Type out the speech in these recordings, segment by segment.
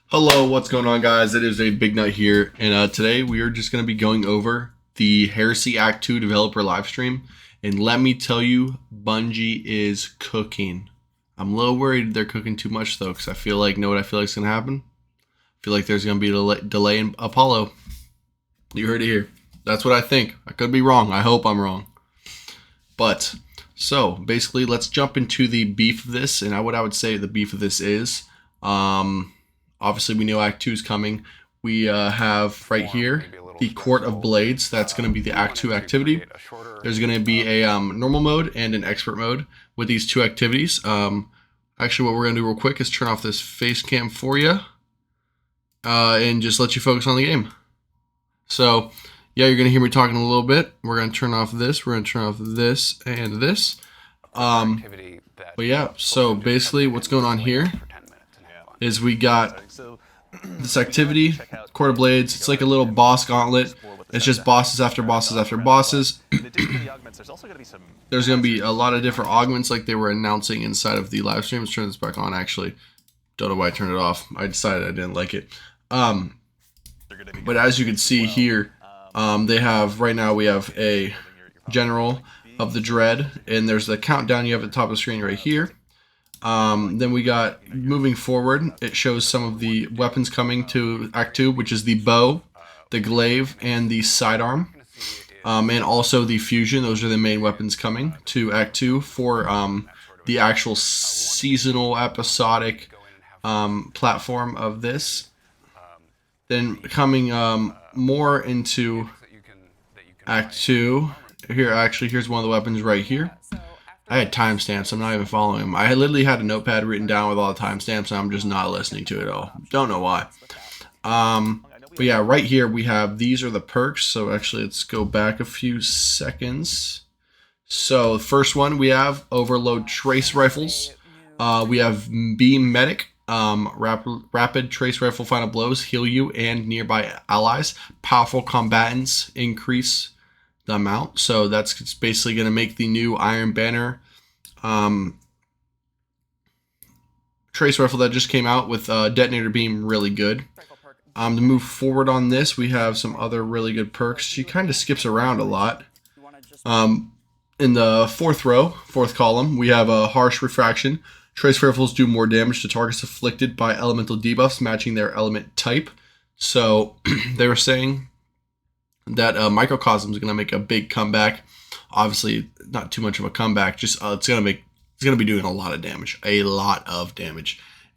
Hello, what's going on, guys? It is a Big Nut here, and today we are just going to be going over the Heresy Act 2 developer livestream. And let me tell you, Bungie is cooking. I'm a little worried they're cooking too much, though, because I feel like, know what I feel like is going to happen? I feel like there's going to be a delay in Apollo. You heard it here. That's what I think. I could be wrong. I hope I'm wrong. But, so, basically, let's jump into the beef of this, and what I would say the beef of this is, obviously, we know Act 2 is coming. We have right here the Court of Blades. That's going to be the Act 2 activity. There's going to be a normal mode and an expert mode with these two activities. Actually, what we're going to do real quick is turn off this face cam for you and just let you focus on the game. So, yeah, you're going to hear me talking a little bit. We're going to turn off this. We're going to turn off this and this. But yeah, so basically what's going on here is we got this activity, Court of Blades. It's like a little boss gauntlet. It's just bosses after bosses after bosses. There's going to be a lot of different augments like they were announcing inside of the live stream. Let's turn this back on, actually. Don't know why I turned it off. I decided I didn't like it. But as you can see here, they have, right now we have a General of the Dread, and there's the countdown you have at the top of the screen right here. Then we got, moving forward, it shows some of the weapons coming to Act 2, which is the bow, the glaive, and the sidearm. And also the fusion. Those are the main weapons coming to Act 2 for the actual seasonal episodic platform of this. Then coming more into Act 2, here's one of the weapons right here. I had timestamps. I'm not even following them. I literally had a notepad written down with all the timestamps, and I'm just not listening to it at all. Don't know why. But yeah, right here we have, these are the perks. So actually, let's go back a few seconds. So the first one, we have Overload Trace Rifles. We have Beam Medic. Rapid Trace Rifle Final Blows heal you and nearby allies. Powerful Combatants increase the amount, so that's basically going to make the new Iron Banner trace rifle that just came out with detonator beam really good. To move forward on this, we have some other really good perks. She kind of skips around a lot. In the fourth column, we have a Harsh Refraction. Trace rifles do more damage to targets afflicted by elemental debuffs matching their element type. So they were saying that Microcosm is going to make a big comeback. Obviously, not too much of a comeback. Just it's going to be doing a lot of damage,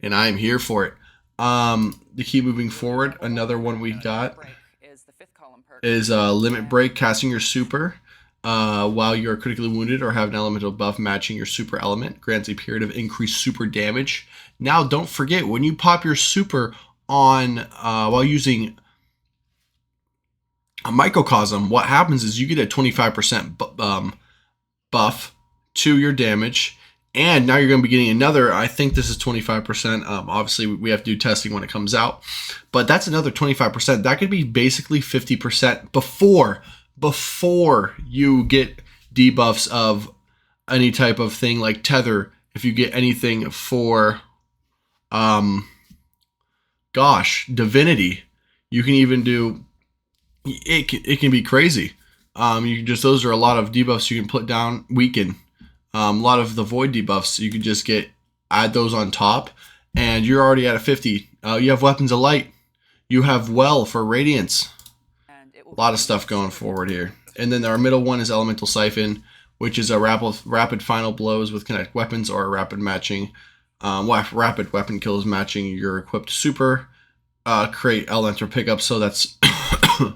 and I am here for it. To keep moving forward, another one we got is Limit Break. Casting your super while you are critically wounded or have an elemental buff matching your super element grants a period of increased super damage. Now, don't forget, when you pop your super on while using a Microcosm, what happens is you get a 25% buff to your damage, and now you're going to be getting another, I think this is 25%. Obviously, we have to do testing when it comes out, but that's another 25%. That could be basically 50% before you get debuffs of any type of thing like Tether. If you get anything for, Divinity, you can even do. It can be crazy. Those are a lot of debuffs you can put down, weaken. A lot of the void debuffs you can just add those on top, and you're already at a 50. You have Weapons of Light. You have Well for Radiance. A lot of stuff going forward here. And then our middle one is Elemental Siphon, which is a rapid final blows with connect weapons or a rapid weapon kills matching your equipped super. Create elemental pickup. So that's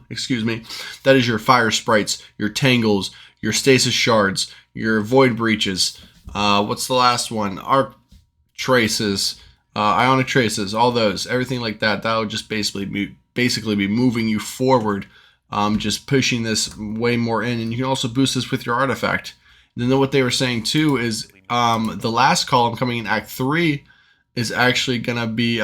excuse me, that is your fire sprites, your tangles, your stasis shards, your void breaches. What's the last one? Arc traces, ionic traces, all those, everything like that. That would just basically be moving you forward, just pushing this way more in. And you can also boost this with your artifact. And then what they were saying too is the last column coming in Act 3 is actually gonna be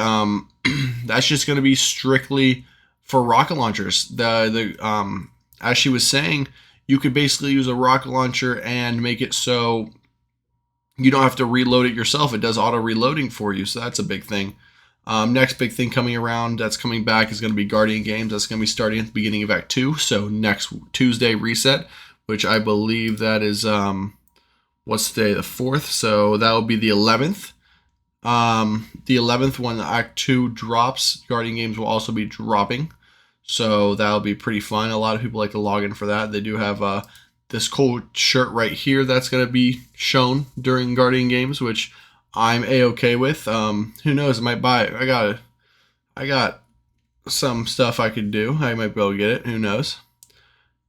that's just gonna be strictly for rocket launchers. As she was saying, you could basically use a rocket launcher and make it so you don't have to reload it yourself. It does auto reloading for you, so that's a big thing. Next big thing coming around that's coming back is going to be Guardian Games. That's going to be starting at the beginning of Act 2. So next Tuesday reset, which I believe that is, what's the day? The 4th. So that will be the 11th. The 11th when Act 2 drops, Guardian Games will also be dropping. So that'll be pretty fun. A lot of people like to log in for that. They do have this cool shirt right here that's going to be shown during Guardian Games, which I'm a-okay with. Who knows? I might buy it. I got some stuff I could do. I might be able to get it. Who knows?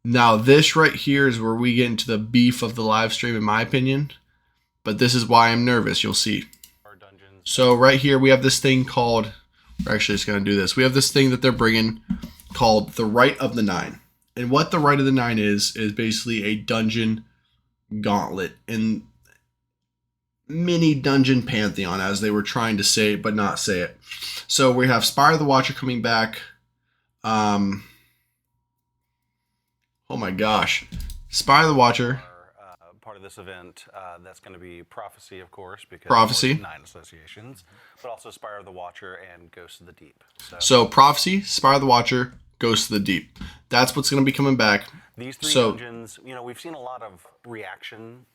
Now this right here is where we get into the beef of the live stream, in my opinion. But this is why I'm nervous. You'll see. So right here we have this thing called. We're actually just gonna do this. We have this thing that they're bringing called the Rite of the Nine. And what the Rite of the Nine is basically a dungeon gauntlet and mini dungeon pantheon, as they were trying to say it but not say it. So we have Spire the Watcher coming back. Oh my gosh, Spire the Watcher. Part of this event, that's going to be Prophecy, of course, because Prophecy, 9 associations, but also Spire of the Watcher and Ghost of the Deep. So Prophecy, Spire of the Watcher, Ghost of the Deep. That's what's going to be coming back. These 3 dungeons, you know, we've seen a lot of reaction,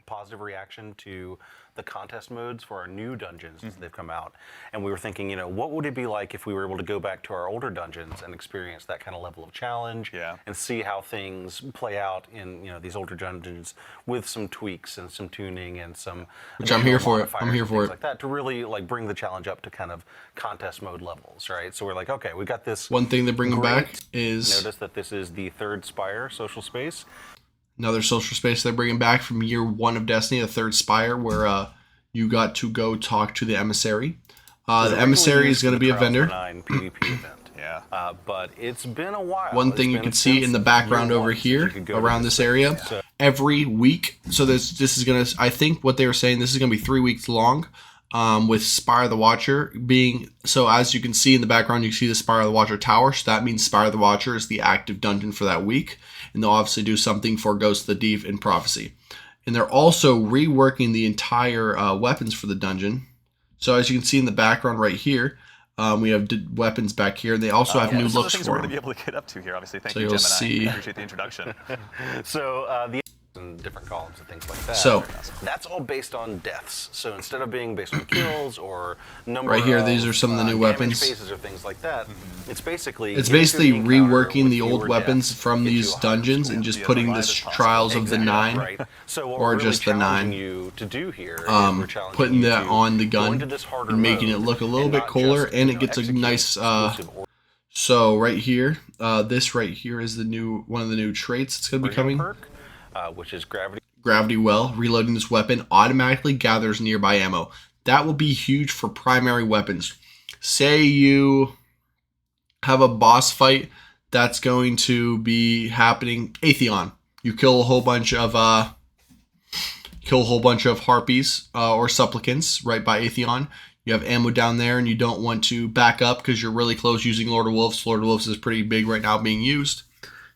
positive reaction to the contest modes for our new dungeons as they've come out. And we were thinking, you know, what would it be like if we were able to go back to our older dungeons and experience that kind of level of challenge and see how things play out in, you know, these older dungeons with some tweaks and some tuning and some... Which I'm here for it. I'm here for it. Like that, to really like bring the challenge up to kind of contest mode levels, right? So we're like, okay, we got this... One thing they're bringing back is... Notice that this is the 3rd Spire social space. Another social space they're bringing back from year 1 of Destiny, the 3rd Spire, where you got to go talk to the emissary. The emissary is going to be a vendor. PvP event. Yeah. But it's been a while. One thing you can see in the background over here, around this area, every week. So this is going to, I think what they were saying, this is going to be 3 weeks long. With Spire the Watcher being, so as you can see in the background, you see the Spire the Watcher tower. So that means Spire the Watcher is the active dungeon for that week. And they'll obviously do something for Ghost of the Deep and Prophecy. And they're also reworking the entire weapons for the dungeon. So as you can see in the background right here, we have weapons back here. They also have new looks for them. We're going to be able to get up to here, obviously. Thank you, Gemini. See. I appreciate the introduction. So the and different columns and things like that. So that's all based on deaths. So instead of being based on kills or number right here, of, these are some of the new weapons. Phases or things like that. It's basically reworking the old weapons from these dungeons and just putting this Trials of the Nine, right. So or really just the 9. You to do here putting that on the gun and making it look a little bit cooler, and it gets a nice. So right here, this right here is the new one of the new traits that's going to be coming. Which is Gravity. Gravity Well. Reloading this weapon automatically gathers nearby ammo. That will be huge for primary weapons. Say you have a boss fight that's going to be happening. Atheon. You kill a whole bunch of harpies or supplicants right by Atheon. You have ammo down there and you don't want to back up because you're really close using Lord of Wolves. Lord of Wolves is pretty big right now being used.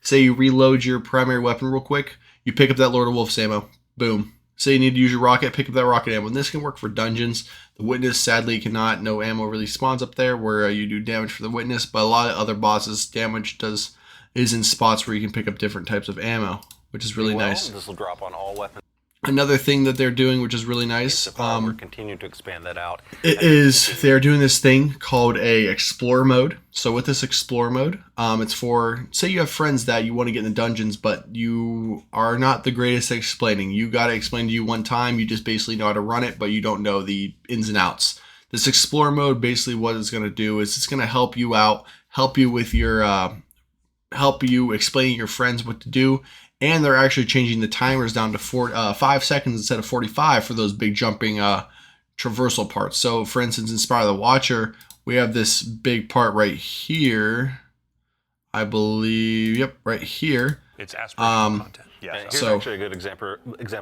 Say you reload your primary weapon real quick. You pick up that Lord of Wolves ammo. Boom. Say you need to use your rocket, pick up that rocket ammo. And this can work for dungeons. The Witness, sadly, cannot. No ammo really spawns up there where you do damage for the Witness. But a lot of other bosses, damage is in spots where you can pick up different types of ammo, which is really nice. This will drop on all weapons. Another thing that they're doing, which is really nice, we're continuing to expand that out. They're doing this thing called a Explore mode. So with this Explore mode, it's for, say you have friends that you want to get in the dungeons, but you are not the greatest at explaining. You got to explain to you one time, you just basically know how to run it, but you don't know the ins and outs. This Explore mode, basically what it's going to do is it's going to help you out, help you with your, help you explaining to your friends what to do. And they're actually changing the timers down to 5 seconds instead of 45 for those big jumping traversal parts. So, for instance, in Spire the Watcher, we have this big part right here. I believe, yep, right here. It's aspirational content. Yeah. Here's So- actually a good example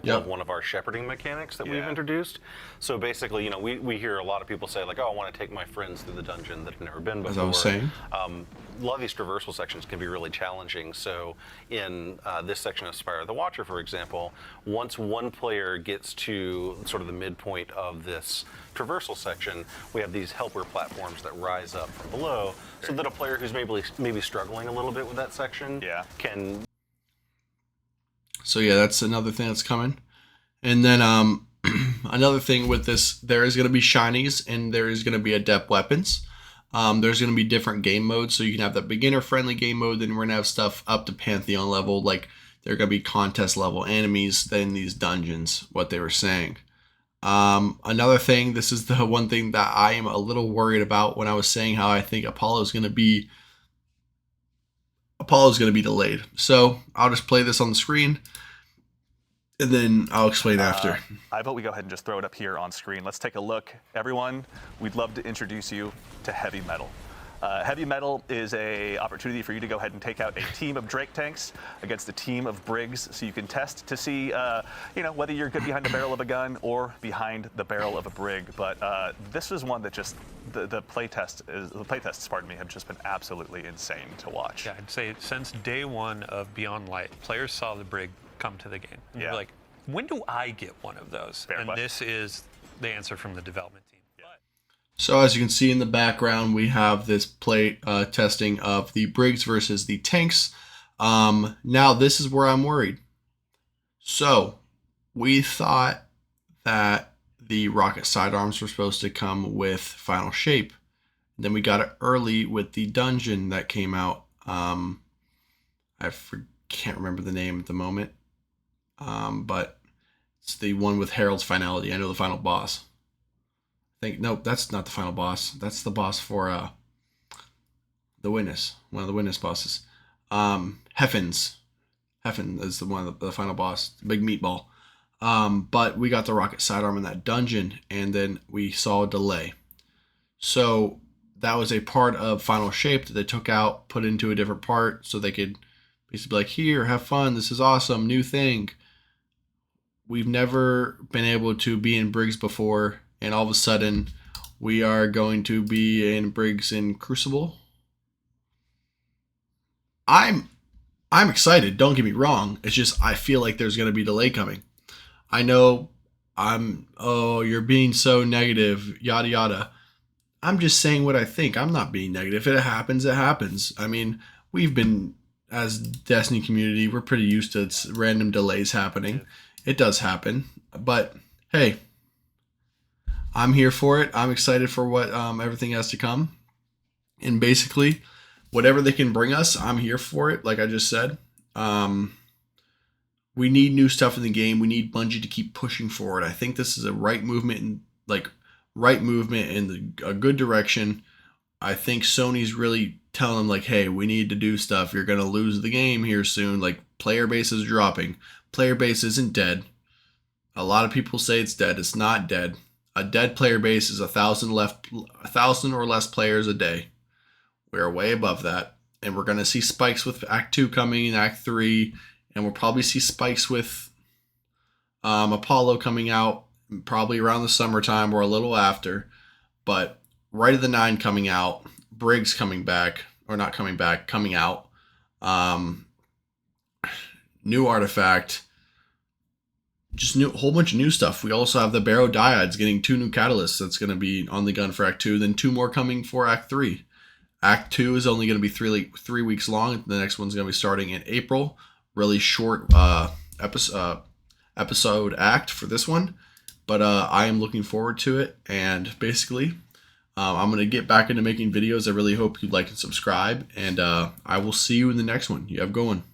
Yep. of one of our shepherding mechanics that we've Yeah. introduced. So basically, we hear a lot of people say like, "Oh, I want to take my friends through the dungeon that have never been before." As I was saying. A lot of these traversal sections can be really challenging. So in this section of Spire of the Watcher, for example, once one player gets to sort of the midpoint of this traversal section, we have these helper platforms that rise up from below, so that a player who's maybe struggling a little bit with that section can. So yeah, that's another thing that's coming. And then another thing with this, there is going to be shinies and there is going to be adept weapons. There's going to be different game modes, so you can have that beginner-friendly game mode, then we're going to have stuff up to Pantheon level, like there are going to be contest level enemies in these dungeons, what they were saying. Another thing, this is the one thing that I am a little worried about when I was saying how I think Apollo is going to be delayed. So I'll just play this on the screen and then I'll explain after. I vote we go ahead and just throw it up here on screen. Let's take a look. Everyone, we'd love to introduce you to Heavy Metal. Heavy Metal is an opportunity for you to go ahead and take out a team of Drake tanks against a team of Briggs, so you can test to see, whether you're good behind the barrel of a gun or behind the barrel of a Brig. But this is one that just the playtests, pardon me, have just been absolutely insane to watch. Yeah, I'd say since day one of Beyond Light, players saw the Brig come to the game. And Yeah. They're like, when do I get one of those? Fair and question. this is the answer from the development team. So as you can see in the background, we have this play testing of the Briggs versus the tanks. Now this is where I'm worried. So we thought that the rocket sidearms were supposed to come with final shape. Then we got it early with the dungeon that came out. Can't remember the name at the moment, but it's the one with Harold's finality. I know the final boss. Nope, that's not the final boss. That's the boss for the witness, one of the witness bosses. Heffen is the final boss, the big meatball. But we got the rocket sidearm in that dungeon, and then we saw a delay. So that was a part of final shape that they took out, put into a different part, so they could basically be like, here, have fun. This is awesome, new thing. We've never been able to be in Briggs before. And all of a sudden, we are going to be in Briggs in Crucible. I'm excited. Don't get me wrong. It's just I feel like there's going to be delay coming. I know you're being so negative, yada yada. I'm just saying what I think. I'm not being negative. If it happens, it happens. I mean, we've been, as Destiny community, we're pretty used to random delays happening. It does happen, but hey. I'm here for it. I'm excited for what everything has to come. And basically, whatever they can bring us, I'm here for it, like I just said. We need new stuff in the game. We need Bungie to keep pushing forward. I think this is a right movement in a good direction. I think Sony's really telling them, like, hey, we need to do stuff. You're going to lose the game here soon. Like, player base is dropping. Player base isn't dead. A lot of people say it's dead. It's not dead. A dead player base is 1,000 or less players a day. We're way above that. And we're going to see spikes with Act 2 coming in Act 3. And we'll probably see spikes with Apollo coming out probably around the summertime or a little after. But Rite of the Nine coming out. Briggs coming back. Or not coming back. Coming out. New artifact. Just a whole bunch of new stuff. We also have the Barrow Diodes getting 2 new catalysts that's going to be on the gun for Act 2. Then 2 more coming for Act 3. Act 2 is only going to be 3 weeks long. The next one's going to be starting in April. Really short episode act for this one. But I am looking forward to it. And basically, I'm going to get back into making videos. I really hope you'd like and subscribe. And I will see you in the next one. You have a good one.